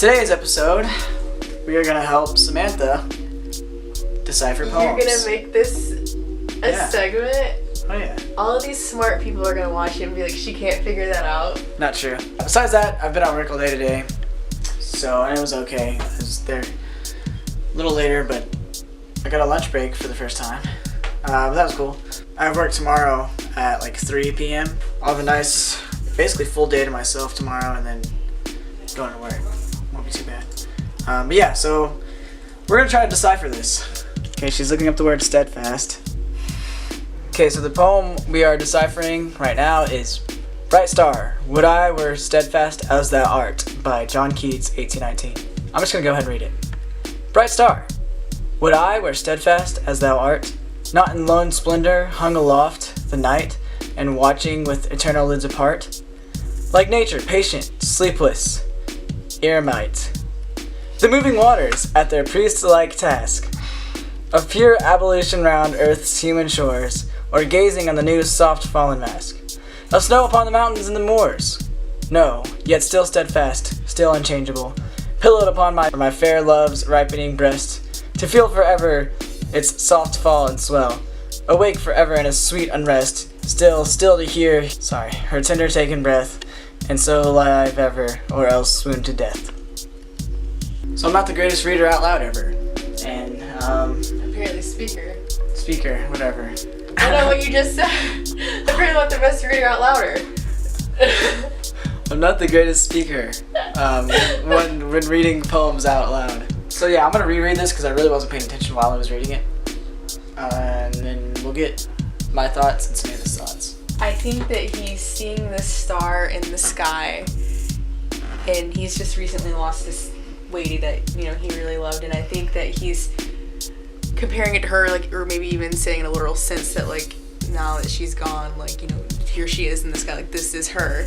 today's episode, we are gonna help Samantha decipher poems. You're gonna make this a segment? Oh yeah. All of these smart people are gonna watch it and be like, she can't figure that out. Not true. Besides that, I've been at work all day today, so and it was okay. I was there a little later, but I got a lunch break for the first time. But that was cool. I have work tomorrow at like 3 p.m. I'll have a nice, basically full day to myself tomorrow, and then going to work. Won't be too bad. But yeah, so we're gonna try to decipher this. Okay, she's looking up the word steadfast. Okay, so the poem we are deciphering right now is Bright Star, Would I Were Steadfast as Thou Art by John Keats, 1819. I'm just gonna go ahead and read it. Bright star, would I were steadfast as thou art, not in lone splendor hung aloft the night, and watching with eternal lids apart, like nature, patient, sleepless, eremite, the moving waters at their priest-like task, of pure ablution round earth's human shores, or gazing on the new soft fallen mask, of snow upon the mountains and the moors, no, yet still steadfast, still unchangeable, pillowed upon my fair love's ripening breast, to feel forever its soft fall and swell, awake forever in a sweet unrest, still to hear, her tender taken breath, and so alive ever, or else swoon to death. So I'm not the greatest reader out loud ever, and Apparently speaker, whatever. I know what you just said. Apparently not the best reader out louder. I'm not the greatest speaker when reading poems out loud. So yeah, I'm gonna reread this because I really wasn't paying attention while I was reading it, and then we'll get my thoughts and Samantha's thoughts. I think that he's seeing this star in the sky, and he's just recently lost this lady that he really loved, and I think that he's comparing it to her, like, or maybe even saying in a literal sense that, like, now that she's gone, like, here she is in the sky, like, this is her.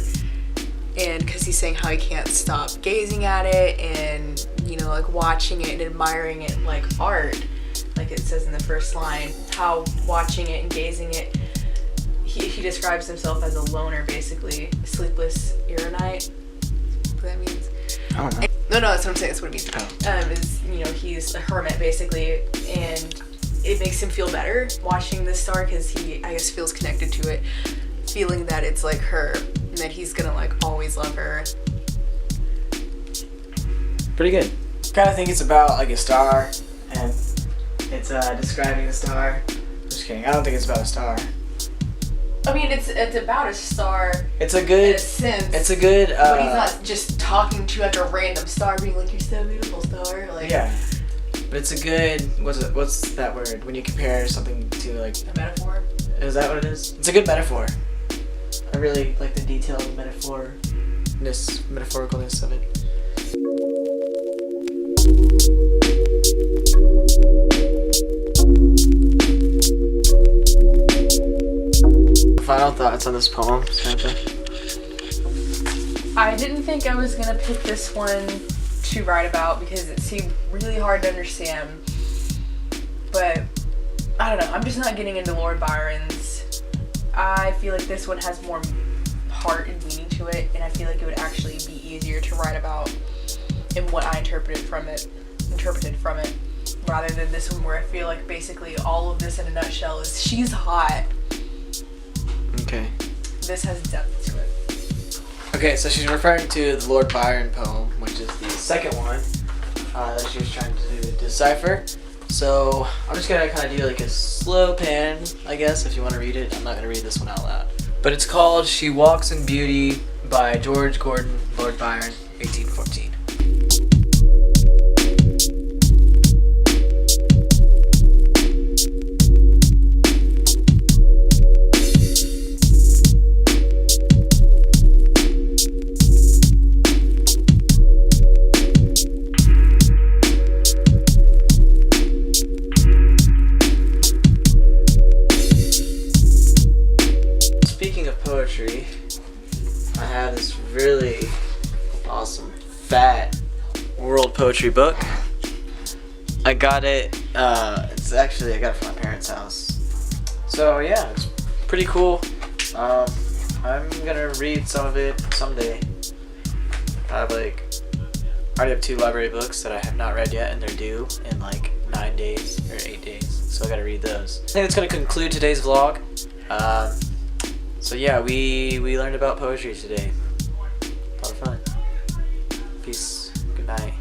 And because he's saying how he can't stop gazing at it and, like, watching it and admiring it like art, like it says in the first line, how watching it and gazing it, he describes himself as a loner, basically, sleepless night. What that means? I don't know. No, that's what I'm saying. That's what it means. He's a hermit, basically, and it makes him feel better watching this star because he, I guess, feels connected to it, feeling that it's like her and that he's gonna, like, always love her. Pretty good. I kind of think it's about, like, a star, and it's describing a star. Just kidding. I don't think it's about a star. I mean, it's about a star. It's a good. In a sense. It's a good. But he's not just talking to like a random star, being like, "You're so beautiful, star." Like. Yeah. But it's a good. What's that word when you compare something to like a metaphor? Is that what it is? It's a good metaphor. I really like the detailed metaphoricalness of it. Final thoughts on this poem, Samantha? I didn't think I was gonna pick this one to write about because it seemed really hard to understand. But I don't know, I'm just not getting into Lord Byron's. I feel like this one has more heart and meaning to it, and I feel like it would actually be easier to write about in what I interpreted from it, rather than this one where I feel like basically all of this in a nutshell is she's hot. Okay. This has depth to it. Okay, so she's referring to the Lord Byron poem, which is the second one that she was trying to decipher. So I'm just gonna kind of do like a slow pan, I guess, if you want to read it. I'm not gonna read this one out loud. But it's called She Walks in Beauty by George Gordon, Lord Byron, 1814. Poetry, I have this really awesome fat world poetry book. I got it, I got it from my parents' house. So yeah, it's pretty cool. I'm gonna read some of it someday. I have like I already have 2 library books that I have not read yet, and they're due in like 9 days or 8 days. So I gotta read those. I think that's gonna conclude today's vlog. So yeah, we learned about poetry today. A lot of fun. Peace. Good night.